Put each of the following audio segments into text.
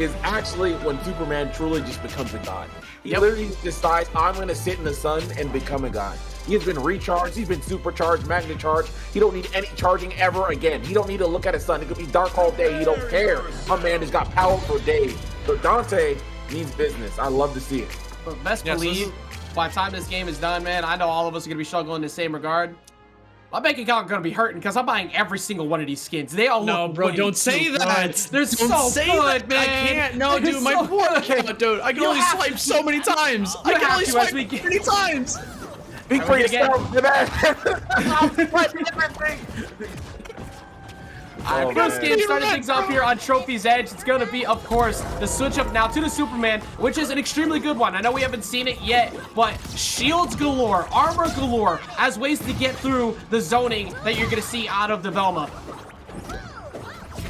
is actually when Superman truly just becomes a god. He literally decides, I'm going to sit in the sun and become a god. He has been recharged. He's been supercharged, magna charged. He don't need any charging ever again. He don't need to look at the sun. It could be dark all day. He don't care. My man has got power for days. So Donte means business. I love to see it. But best believe, by the time this game is done, man, I know all of us are going to be struggling in the same regard. My bank account going to be hurting because I'm buying every single one of these skins. They all look bro, don't say that. They're so good, man. I can't. No, dude, my poor account, dude. I can only swipe so many times. I can only swipe many times. Speak for yourself, man. First game starting things off here on Trophy's Edge. It's going to be, of course, the switch up now to the Superman, which is an extremely good one. I know we haven't seen it yet, but shields galore, armor galore, as ways to get through the zoning that you're going to see out of the Velma.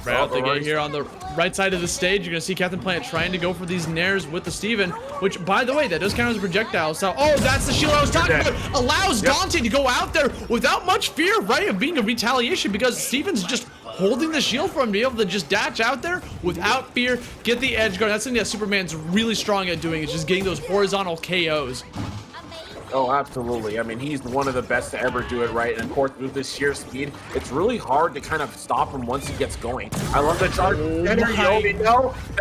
Right out the gate here on the right side of the stage, you're gonna see Captain Planet trying to go for these nairs with the Steven, which, by the way, that does count as a projectile. So, oh, that's the shield I was talking about. Allows Donte to go out there without much fear, right, of being a retaliation, because Steven's just holding the shield for him to be able to just dash out there without fear, get the edge guard. That's something that Superman's really strong at doing, is just getting those horizontal KOs. Oh, absolutely. I mean, he's one of the best to ever do it, right? And of course, with this sheer speed, it's really hard to kind of stop him once he gets going. I love the charge.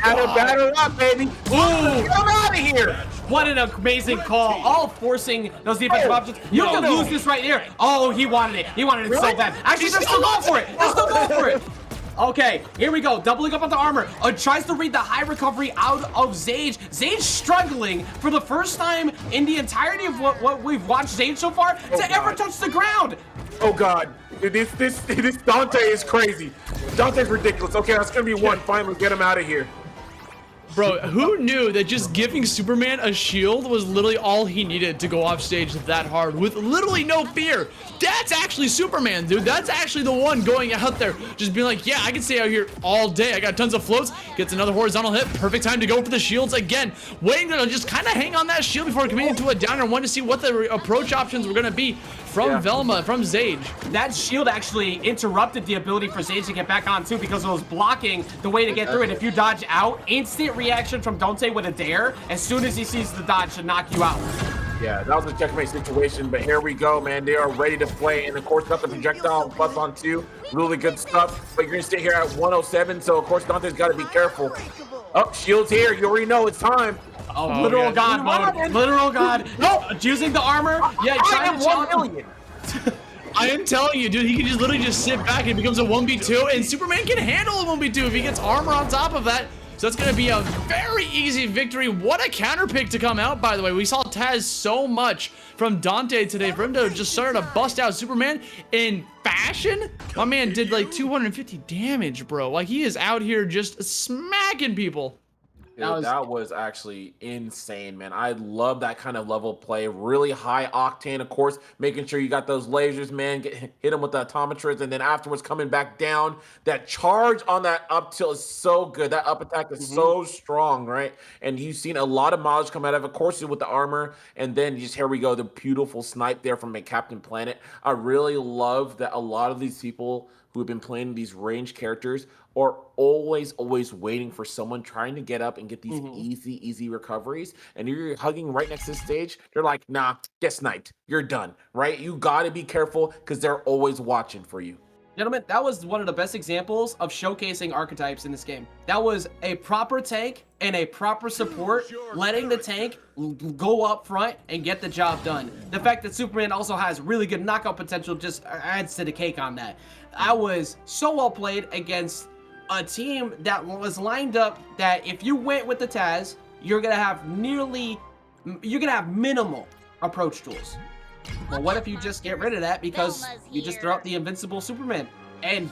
Batter up, baby. Ooh, get him out of here. What an amazing call. All forcing those defensive options. You can lose this right here. Oh, he wanted it. He wanted it so bad. Actually, they're still going for it. They're still going for it. Okay, here we go. Doubling up on the armor. Tries to read the high recovery out of Zage. Zage struggling for the first time in the entirety of what we've watched Zage so far to ever touch the ground. Oh, God. This Donte is crazy. Dante's ridiculous. Okay, that's going to be one. Finally, get him out of here. Bro, who knew that just giving Superman a shield was literally all he needed to go off stage that hard with literally no fear? That's actually Superman, dude. That's actually the one going out there just being like, yeah, I can stay out here all day. I got tons of floats. Gets another horizontal hit. Perfect time to go for the shields again. Waiting to just kind of hang on that shield before committing to a downer. One to see what the approach options were going to be from Velma, from Zage. That shield actually interrupted the ability for Zage to get back on too, because it was blocking the way to get through it. If you dodge out, instant reaction from Donte with a dare. As soon as he sees the dodge, to knock you out. Yeah, that was a checkmate situation, but here we go, man. They are ready to play, and of course, got the projectile plus on 2. Really good stuff, but you're going to stay here at 107, so of course, Dante's got to be careful. Oh, shield's here. You already know it's time. Oh, literal god mode. Literal god. No, using the armor. Yeah, trying to challenge. I am telling you, dude, he can just literally just sit back and it becomes a 1v2, and Superman can handle a 1v2 if he gets armor on top of that. So that's going to be a very easy victory. What a counter pick to come out, by the way. We saw Taz so much from Donte today. For him to just start to bust out Superman in fashion, my man did like 250 damage, bro. Like, he is out here just smacking people. That was actually insane, man. I love that kind of level play. Really high octane, of course, making sure you got those lasers, man. Hit them with the optometrists, and then afterwards coming back down. That charge on that up tilt is so good. That up attack is so strong, right? And you've seen a lot of mileage come out of it, of course, with the armor. And then just here we go, the beautiful snipe there from Captain Planet. I really love that a lot of these people who have been playing these range characters are always waiting for someone trying to get up and get these easy recoveries. And you're hugging right next to the stage. They're like, nah, get sniped. You're done, right? You got to be careful because they're always watching for you. Gentlemen, that was one of the best examples of showcasing archetypes in this game. That was a proper tank and a proper support, letting the tank go up front and get the job done. The fact that Superman also has really good knockout potential just adds to the cake on that. I was so well played against a team that was lined up that if you went with the Taz, you're gonna have minimal approach tools. Well, what if you just get rid of that because you just throw out the invincible Superman? And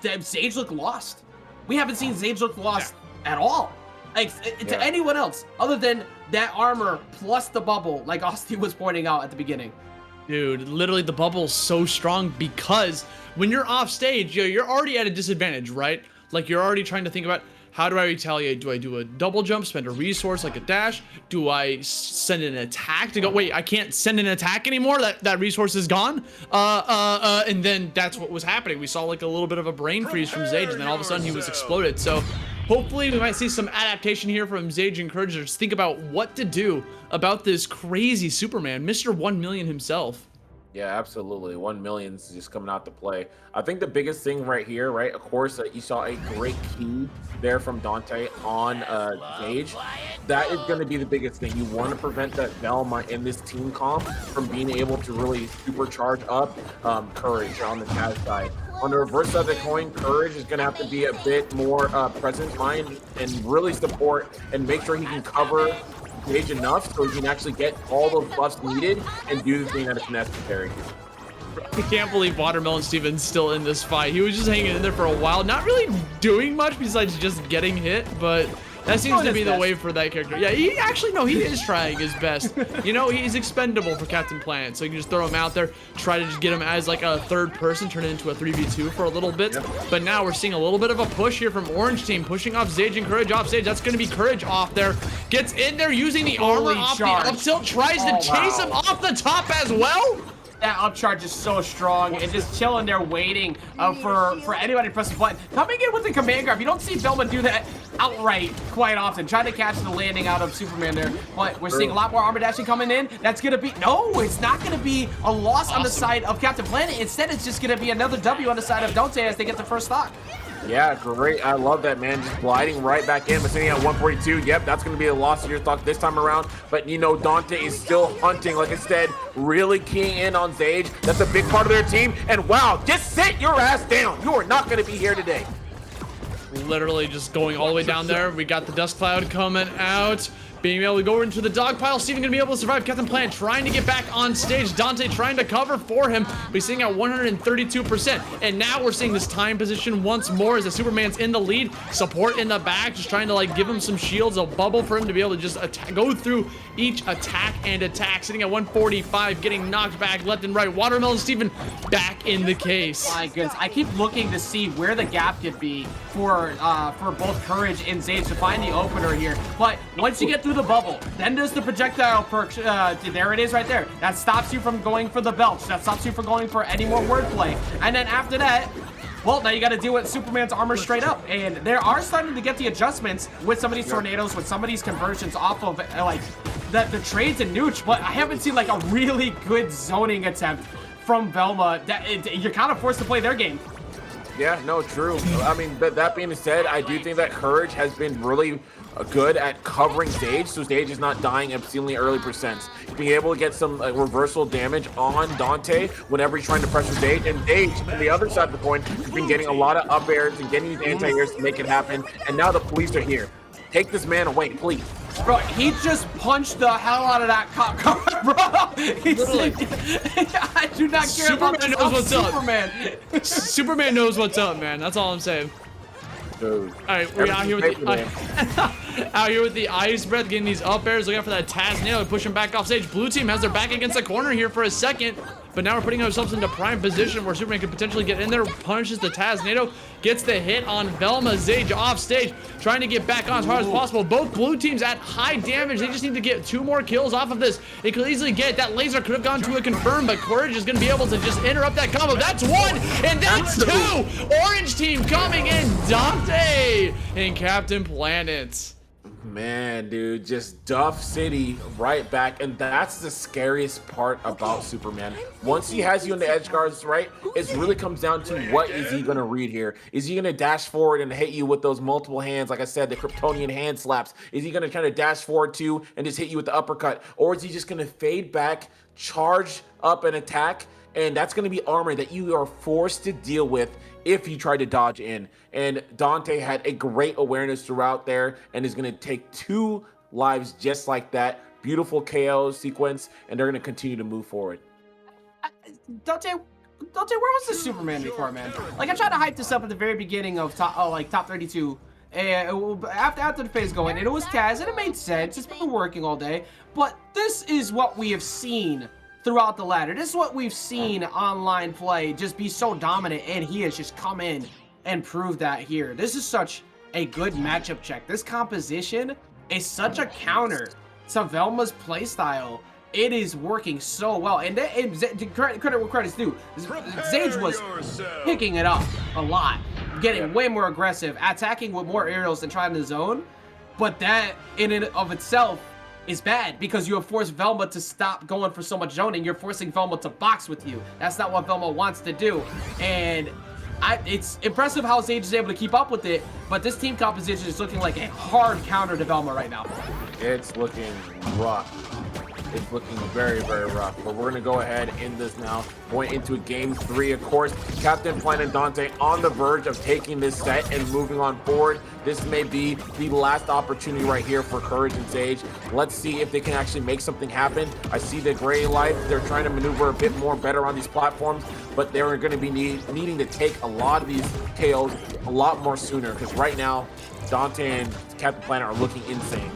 Zage looked lost. We haven't seen Zage look lost at all. Like, to anyone else, other than that armor plus the bubble, like Austin was pointing out at the beginning. Dude, literally the bubble's so strong because when you're off stage, you're already at a disadvantage, right? Like, you're already trying to think about, how do I retaliate? Do I do a double jump, spend a resource like a dash? Do I send an attack to go, wait, I can't send an attack anymore? That resource is gone? And then that's what was happening. We saw like a little bit of a brain freeze from Zage, and then all of a sudden he was exploded. So Hopefully, we might see some adaptation here from Zage and Courage to just think about what to do about this crazy Superman, Mr. 1 million himself. Yeah, absolutely. 1 million's just coming out to play. I think the biggest thing right here, right? Of course, you saw a great key there from Donte on Zage. That is going to be the biggest thing. You want to prevent that Velma in this team comp from being able to really supercharge up Courage on the Taz side. On the reverse side of the coin, Courage is going to have to be a bit more present mind and really support and make sure he can cover Zage enough so he can actually get all those buffs needed and do the thing that is necessary. I can't believe Watermelon Steven's still in this fight. He was just hanging in there for a while, not really doing much besides just getting hit, but that seems to be the way for that character. Yeah, he actually, no, he is trying his best. You know, he's expendable for Captain Planet, so you can just throw him out there, try to just get him as like a third person, turn it into a 3v2 for a little bit. But now we're seeing a little bit of a push here from Orange Team, pushing off Zage and Courage off stage. That's going to be Courage off there. Gets in there using the armor off the up tilt, tries to chase him off the top as well. That upcharge is so strong and just chilling there waiting for anybody to press the button. Coming in with the command grab. You don't see Velma do that outright quite often. Trying to catch the landing out of Superman there. But we're seeing a lot more armor dashing coming in. That's going to be... No, it's not going to be a loss on the side of Captain Planet. Instead, it's just going to be another W on the side of Donte as they get the first stock. Yeah, great. I love that, man. Just gliding right back in, but sitting at 142. Yep, that's going to be a loss of your stock this time around. But, you know, Donte is still hunting, like I said, really keying in on Zage. That's a big part of their team. And, wow, just sit your ass down. You are not going to be here today. Literally just going all the way down there. We got the dust cloud coming out. Being able to go into the dog pile. Steven gonna be able to survive. Captain Planet trying to get back on stage. Donte trying to cover for him. But he's sitting at 132%. And now we're seeing this time position once more as the Superman's in the lead. Support in the back. Just trying to like give him some shields, a bubble for him to be able to just go through each attack and attack. Sitting at 145, getting knocked back left and right. Watermelon Steven back in the case. My goodness, I keep looking to see where the gap could be for both Courage and Zage to find the opener here. But once you get through the bubble, then there's the projectile perk. There it is right there. That stops you from going for the belch. That stops you from going for any more wordplay. And then after that, well, now you got to deal with Superman's armor straight up. And they are starting to get the adjustments with some of these tornadoes, with some of these conversions off of like the trades and Nooch. But I haven't seen like a really good zoning attempt from Velma. You're kind of forced to play their game. Yeah, no, true. I mean, that being said, I do think that Courage has been really good at covering Zage, so Zage is not dying obscenely early percents. Being able to get some reversal damage on Donte whenever he's trying to pressure Zage, and Zage, on the other side of the coin, has been getting a lot of up airs and getting these anti-airs to make it happen, and now the police are here. Take this man away, please. Bro, he just punched the hell out of that cop car, bro. I do not care Superman about this. knows what's Superman. up. Superman knows what's up, man. That's all I'm saying. Dude. All right, we're out here with the ice breath, getting these up airs, looking out for that Taz nail, push him back off stage. Blue team has their back against the corner here for a second, but now we're putting ourselves into prime position where Superman could potentially get in there, punishes the Taz NATO, gets the hit on Velma. Zage off stage, trying to get back on as hard as possible. Both blue teams at high damage. They just need to get 2 more kills off of this. They could easily get that laser, could have gone to a confirm, but Courage is going to be able to just interrupt that combo. That's 1, and that's 2. Orange team coming in, Donte and Captain Planet. Man, dude, just Duff City right back, and that's the scariest part about Superman. Once he has you in the edge guards, right, it really comes down to what is he gonna read here. Is he gonna dash forward and hit you with those multiple hands, like I said, the Kryptonian hand slaps? Is he gonna kind of dash forward too and just hit you with the uppercut? Or is he just gonna fade back, charge up and attack? And that's gonna be armor that you are forced to deal with if you try to dodge in. And Donte had a great awareness throughout there and is going to take 2 lives just like that. Beautiful KO sequence, and they're going to continue to move forward. Donte, where was the Superman before, man? Like, I tried to hype this up at the very beginning of top 32. And after the phase going, and it was Taz, and it made sense. It's been working all day. But this is what we have seen throughout the ladder. This is what we've seen online play just be so dominant, and he has just come in and proved that here. This is such a good matchup check. This composition is such a counter to Velma's playstyle it is working so well. And credit where credit's due. Zage was picking it up a lot, getting way more aggressive, attacking with more aerials than trying to zone. But that in and of itself is bad because you have forced Velma to stop going for so much zoning. You're forcing Velma to box with you. That's not what Velma wants to do. And it's impressive how Zage is able to keep up with it, but this team composition is looking like a hard counter to Velma right now. It's looking rough. It's looking very, very rough. But we're going to go ahead and end this now. Going into game 3, of course. Captain Planet and Donte on the verge of taking this set and moving on forward. This may be the last opportunity right here for Courage and Zage. Let's see if they can actually make something happen. I see the gray light. They're trying to maneuver a bit more better on these platforms, but they're going to be needing to take a lot of these KOs a lot more sooner, because right now, Donte and Captain Planet are looking insane.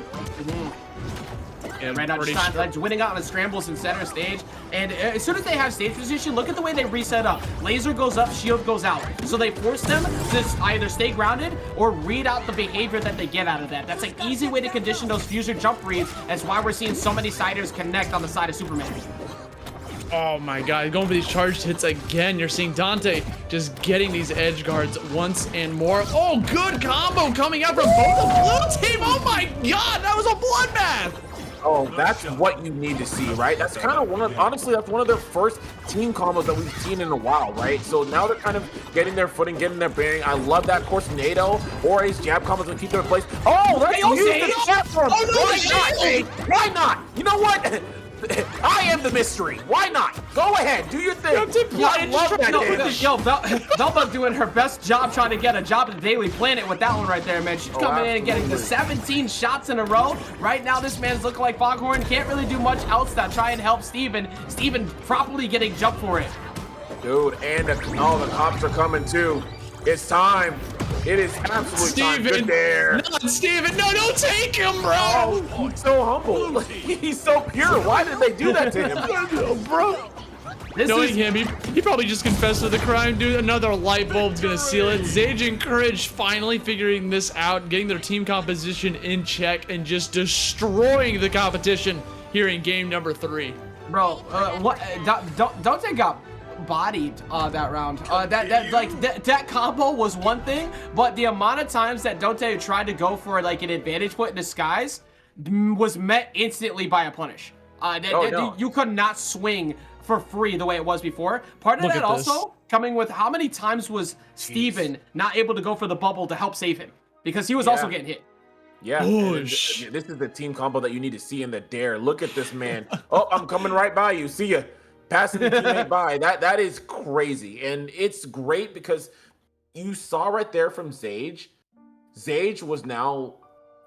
Right now, just winning out on the scrambles in center stage. And as soon as they have stage position, look at the way they reset up. Laser goes up, shield goes out. So they force them to either stay grounded or read out the behavior that they get out of that. That's an easy way to condition those fusion jump reads. That's why we're seeing so many siders connect on the side of Superman. Oh my god, going for these charged hits again. You're seeing Donte just getting these edge guards once and more. Oh, good combo coming out from both the blue team. Oh my god, that was a bloodbath. Oh, that's what you need to see, right? That's kind of honestly, that's one of their first team combos that we've seen in a while, right? So now they're kind of getting their footing, getting their bearing. I love that. Of course, NATO or Ace jab combos will keep them in place. Oh, let's use the platform. Oh, no, why not, Ace? Why not? You know what? I am the mystery. Why not? Go ahead, do your thing. I love that. Yo, Velma doing her best job trying to get a job at the Daily Planet with that one right there, man. She's coming in and getting the 17 shots in a row. Right now, this man's looking like Foghorn. Can't really do much else to try and help Steven. Steven properly getting jumped for it. Dude, and the cops are coming too. It's time. It is absolutely time. Good there. Not Steven. No, don't take him, bro. Oh, he's so humble. He's so pure. Why did they do that to him? Bro. Knowing him, he probably just confessed to the crime, dude. Another light bulb's gonna seal it. Zage and Courage finally figuring this out, getting their team composition in check, and just destroying the competition here in game number 3. Bro, what? Donte got bodied that round. That combo was one thing, but the amount of times that Donte tried to go for like an advantage put in disguise was met instantly by a punish. You could not swing for free the way it was before. Part of that also coming with how many times was Steven not able to go for the bubble to help save him because he was also getting hit. Yeah, this is the team combo that you need to see in the dare. Look at this man. Oh, I'm coming right by you. See ya. Passing the teammate by. That is crazy. And it's great because you saw right there from Zage. Zage was now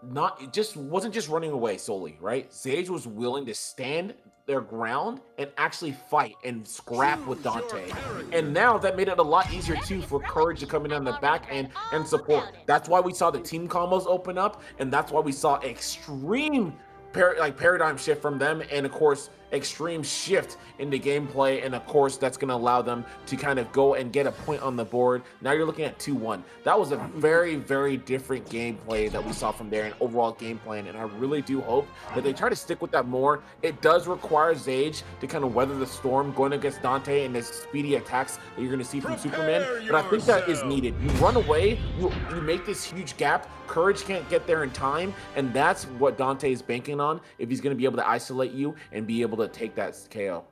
wasn't just running away solely, right? Zage was willing to stand their ground and actually fight and scrap with Donte. And now that made it a lot easier too for Courage to come in on the back end and support. That's why we saw the team combos open up, and that's why we saw extreme paradigm shift from them, and of course extreme shift in the gameplay, and of course that's going to allow them to kind of go and get a point on the board. Now you're looking at 2-1. That was a very, very different gameplay that we saw from there, and overall game plan, and I really do hope that they try to stick with that more. It does require Zage to kind of weather the storm going against Donte and his speedy attacks that you're going to see from Superman, but I think that is needed. You run away, you make this huge gap, Courage can't get there in time, and that's what Donte is banking on if he's going to be able to isolate you and be able to take that KO.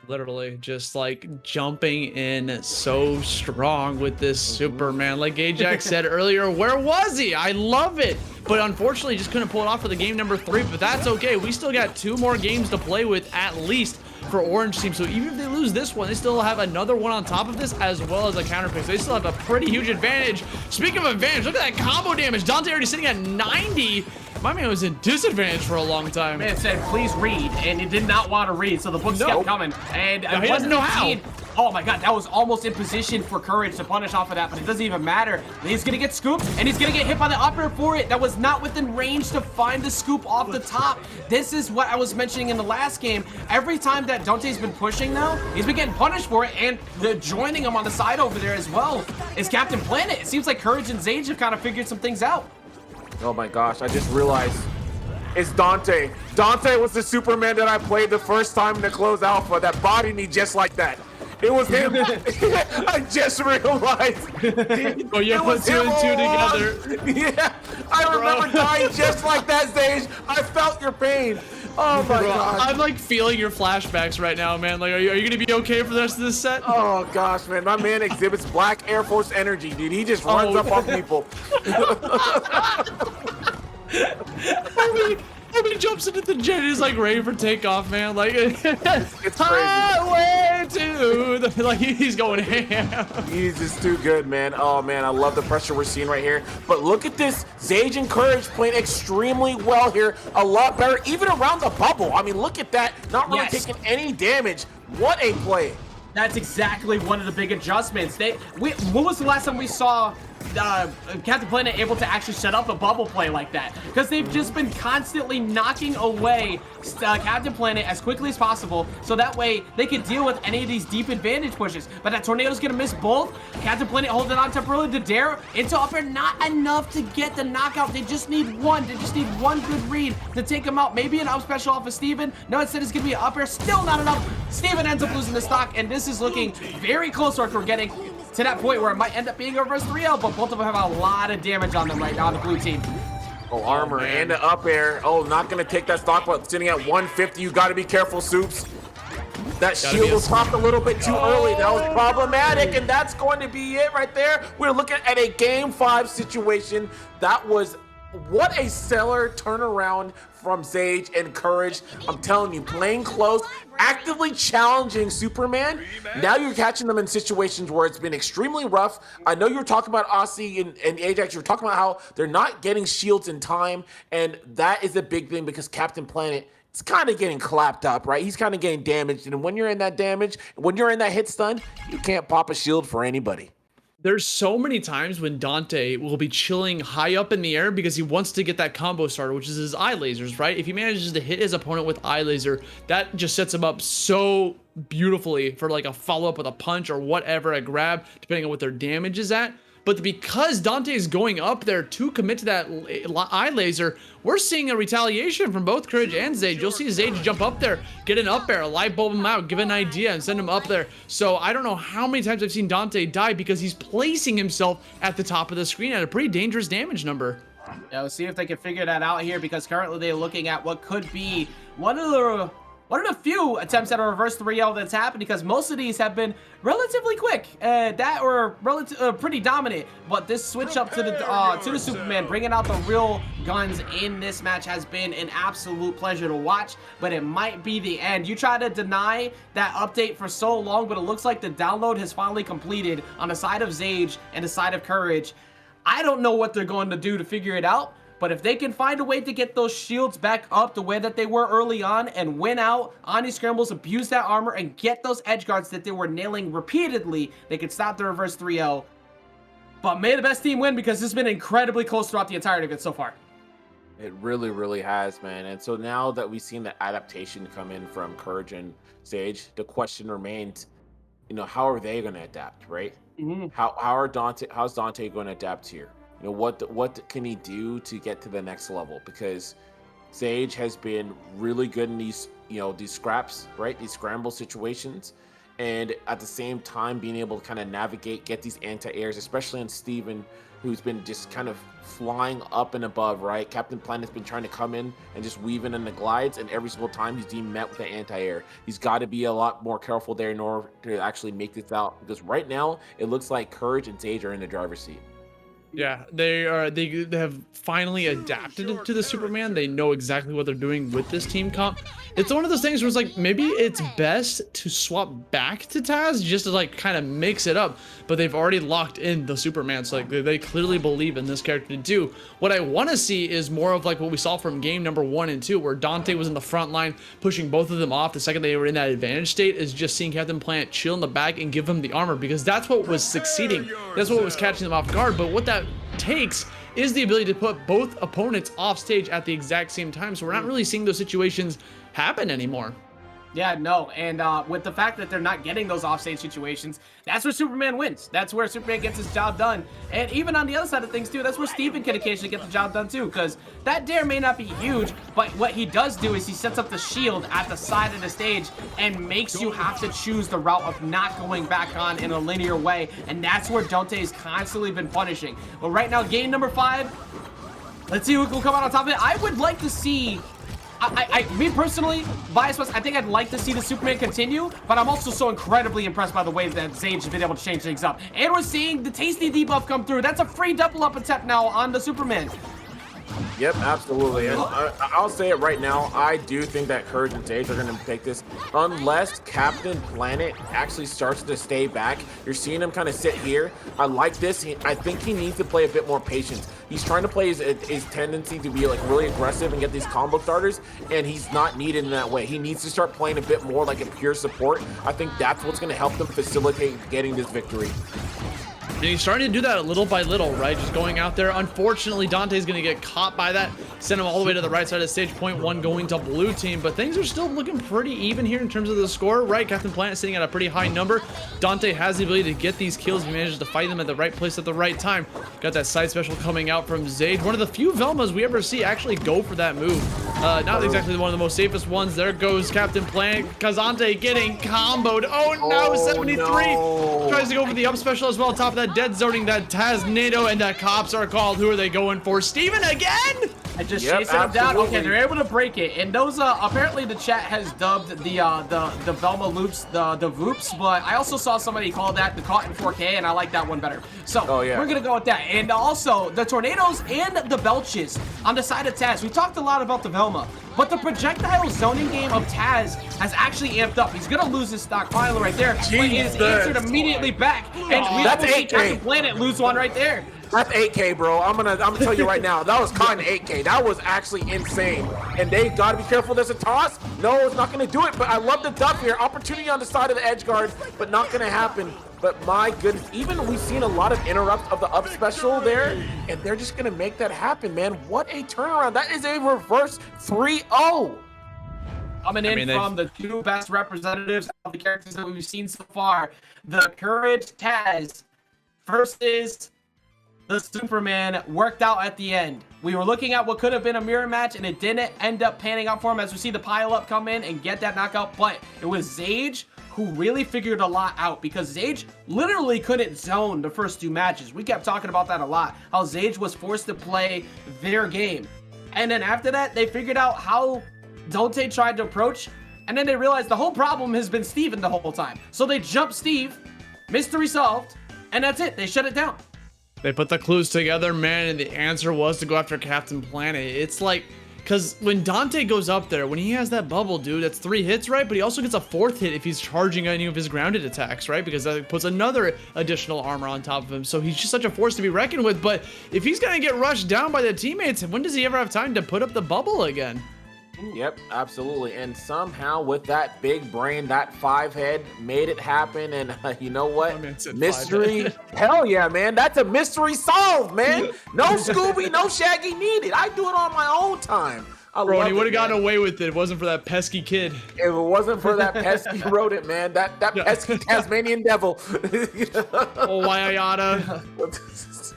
Literally just like jumping in so strong with this Superman. Like Ajax said earlier, where was he? I love it. But unfortunately just couldn't pull it off for the game number 3, but that's okay. We still got 2 more games to play with at least for Orange Team. So even if they lose this one, they still have another one on top of this as well as a counter pick. So they still have a pretty huge advantage. Speaking of advantage, look at that combo damage. Donte already sitting at 90. My man was in disadvantage for a long time. Man said, please read, and he did not want to read, so the books kept coming. And he doesn't know how. Oh my god, that was almost in position for Courage to punish off of that, but it doesn't even matter. He's gonna get scooped, and he's gonna get hit by the upper for it. That was not within range to find the scoop off the top. This is what I was mentioning in the last game. Every time that Donte's been pushing now, he's been getting punished for it, and joining him on the side over there as well is Captain Planet. It seems like Courage and Zage have kind of figured some things out. Oh my gosh, I just realized It's Donte. Donte was the Superman that I played the first time in the closed alpha that bodied me just like that. It was him. I just realized. Oh, you put two and two together. Yeah, I remember dying just like that, Zage. I felt your pain. Oh my god. I'm like feeling your flashbacks right now, man. Like, are you gonna be okay for the rest of this set? Oh gosh, man, my man exhibits black Air Force energy, dude. He just runs up on people. He jumps into the jet, he's like ready for takeoff, man. Like, it's crazy. Highway to the, like, he's going ham. He's just too good, man. Oh man, I love the pressure we're seeing right here. But look at this, Zage and Courage playing extremely well here, a lot better, even around the bubble. I mean, look at that, not really taking any damage. What a play. That's exactly one of the big adjustments. When was the last time we saw Captain Planet able to actually set up a bubble play like that? Because they've just been constantly knocking away Captain Planet as quickly as possible, so that way they can deal with any of these deep advantage pushes. But that tornado's gonna miss both. Captain Planet holding on temporarily to Dare into up air, not enough to get the knockout. They just need one. They just need one good read to take him out. Maybe an up special off of Steven. No, instead it's gonna be an up air. Still not enough. Steven ends up losing the stock, and this is looking very close to we're getting to that point where it might end up being a reverse 3L, but both of them have a lot of damage on them right now on the blue team. Oh, armor and the up air. Oh, not gonna take that stock, but sitting at 150. You gotta be careful, Soups. That shield was popped a little bit too early. That was problematic, and that's going to be it right there. We're looking at a game 5 situation. That was what a stellar turnaround from Zage and Courage. I'm telling you, playing close, actively challenging Superman. Now you're catching them in situations where it's been extremely rough. I know you were talking about Aussie and Ajax. You were talking about how they're not getting shields in time, and that is a big thing because Captain Planet is kind of getting clapped up, right? He's kind of getting damaged, and when you're in that damage, when you're in that hit stun, you can't pop a shield for anybody. There's so many times when Donte will be chilling high up in the air because he wants to get that combo starter, which is his eye lasers, right? If he manages to hit his opponent with eye laser, that just sets him up so beautifully for like a follow-up with a punch or whatever, a grab, depending on what their damage is at. But because Donte is going up there to commit to that eye laser, we're seeing a retaliation from both Courage and Zage. You'll see Zage jump up there, get an up air, light bulb him out, give an idea, and send him up there. So I don't know how many times I've seen Donte die because he's placing himself at the top of the screen at a pretty dangerous damage number. Yeah, we'll see if they can figure that out here, because currently they're looking at what could be one of the few attempts at a reverse 3L that's happened, because most of these have been relatively quick, that were pretty dominant. But this switch up to the Superman, bringing out the real guns in this match, has been an absolute pleasure to watch. But it might be the end. You try to deny that update for so long, but it looks like the download has finally completed on the side of Zage and the side of Courage. I don't know what they're going to do to figure it out. But if they can find a way to get those shields back up the way that they were early on and win out on these scrambles, abuse that armor, and get those edge guards that they were nailing repeatedly, they could stop the reverse 3-0. But may the best team win, because this has been incredibly close throughout the entirety of it so far. It really, really has, man. And so now that we've seen the adaptation come in from Courage and Zage, the question remains, you know, how are they going to adapt, right? Mm-hmm. How's Donte going to adapt here? You know, what can he do to get to the next level? Because Zage has been really good in these, you know, these scraps, right? These scramble situations. And at the same time, being able to kind of navigate, get these anti-airs, especially on Steven, who's been just kind of flying up and above, right? Captain Planet's been trying to come in and just weave in the glides, and every single time he's being met with the anti-air. He's got to be a lot more careful there in order to actually make this out. Because right now, it looks like Courage and Zage are in the driver's seat. Yeah, they have finally adapted to the Superman. They know exactly what they're doing with this team comp. It's one of those things where it's like, maybe it's best to swap back to Taz just to like kind of mix it up, but they've already locked in the Superman, so like they clearly believe in this character too. What I want to see is more of like what we saw from game number 1 and 2, where Donte was in the front line pushing both of them off the second they were in that advantage state, is just seeing Captain Planet chill in the back and give them the armor, because that's what was succeeding. That's what was catching them off guard. But what that takes is the ability to put both opponents off stage at the exact same time, so we're not really seeing those situations happen anymore. Yeah, no, and with the fact that they're not getting those offstage situations, that's where Superman wins. That's where Superman gets his job done. And even on the other side of things, too, that's where Steven can occasionally get the job done, too, because that dare may not be huge, but what he does do is he sets up the shield at the side of the stage and makes you have to choose the route of not going back on in a linear way, and that's where Donte's constantly been punishing. But right now, game number 5, let's see who will come out on top of it. I would like to see... me personally, bias-wise, I think I'd like to see the Superman continue, but I'm also so incredibly impressed by the way that Zage has been able to change things up. And we're seeing the tasty debuff come through. That's a free double up attempt now on the Superman. Yep, absolutely. And I'll say it right now. I do think that Courage and Zage are going to take this unless Captain Planet actually starts to stay back. You're seeing him kind of sit here. I like this. I think he needs to play a bit more patience. He's trying to play his tendency to be like really aggressive and get these combo starters, and he's not needed in that way. He needs to start playing a bit more like a pure support. I think that's what's going to help them facilitate getting this victory. And he's starting to do that little by little, right? Just going out there. Unfortunately, Donte's going to get caught by that. Send him all the way to the right side of stage. Point 1 going to blue team. But things are still looking pretty even here in terms of the score, right? Captain Planet sitting at a pretty high number. Donte has the ability to get these kills. He manages to fight them at the right place at the right time. Got that side special coming out from Zage. One of the few Velmas we ever see actually go for that move. Not exactly one of the most safest ones. There goes Captain Planet. Kazante getting comboed. Oh no, 73. No. Tries to go for the up special as well. Top of that, dead zoning that Taznado, and that cops are called. Who are they going for? Steven again? And just chasing him down. Okay, they're able to break it. And those apparently the chat has dubbed the Velma loops the Voops, but I also saw somebody call that the Caught in 4K, and I like that one better. So we're gonna go with that. And also the tornadoes and the belches on the side of Taz. We talked a lot about the Velma, but the projectile zoning game of Taz has actually amped up. He's gonna lose his stockpile right there, but he is answered immediately back. And we that's almost see 8K. Captain Planet lose one right there. That's 8K, bro. I'm gonna tell you right now. That was caught in 8K. That was actually insane. And they gotta be careful. There's a toss. No, it's not gonna do it. But I love the duck here. Opportunity on the side of the edge guard, but not gonna happen. But my goodness, even we've seen a lot of interrupts of the up special there, and they're just gonna make that happen, man. What a turnaround. That is a reverse 3-0. Coming in from the two best representatives of the characters that we've seen so far, the Courage Taz versus the Superman worked out at the end. We were looking at what could have been a mirror match, and it didn't end up panning out for him as we see the pile up come in and get that knockout, but it was Zage who really figured a lot out, because Zage literally couldn't zone the first 2 matches. We kept talking about that a lot, how Zage was forced to play their game. And then after that, they figured out how Donte tried to approach, and then they realized the whole problem has been Steven the whole time. So they jumped Steve, mystery solved, and that's it. They shut it down. They put the clues together, man, and the answer was to go after Captain Planet. It's like, because when Donte goes up there, when he has that bubble, dude, that's 3 hits, right? But he also gets a 4th hit if he's charging any of his grounded attacks, right? Because that puts another additional armor on top of him. So he's just such a force to be reckoned with. But if he's going to get rushed down by the teammates, when does he ever have time to put up the bubble again? Yep, absolutely. And somehow with that big brain, that 5 head made it happen. And you know what? Mystery. Hell yeah, man. That's a mystery solved, man. No Scooby, no Shaggy needed. I do it on my own time. Bro, he would have gotten away with it if it wasn't for that pesky kid. If it wasn't for that pesky rodent, man, that pesky Tasmanian devil. Oh, Wayayada.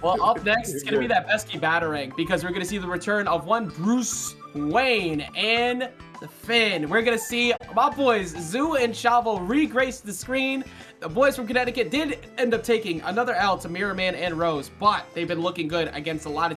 Well, up next, it's going to be that pesky batarang, because we're going to see the return of one Bruce Wayne and the Finn. We're going to see my boys, Zoo and Chavo, re-grace the screen. The boys from Connecticut did end up taking another L to Mirror Man and Rose, but they've been looking good against a lot of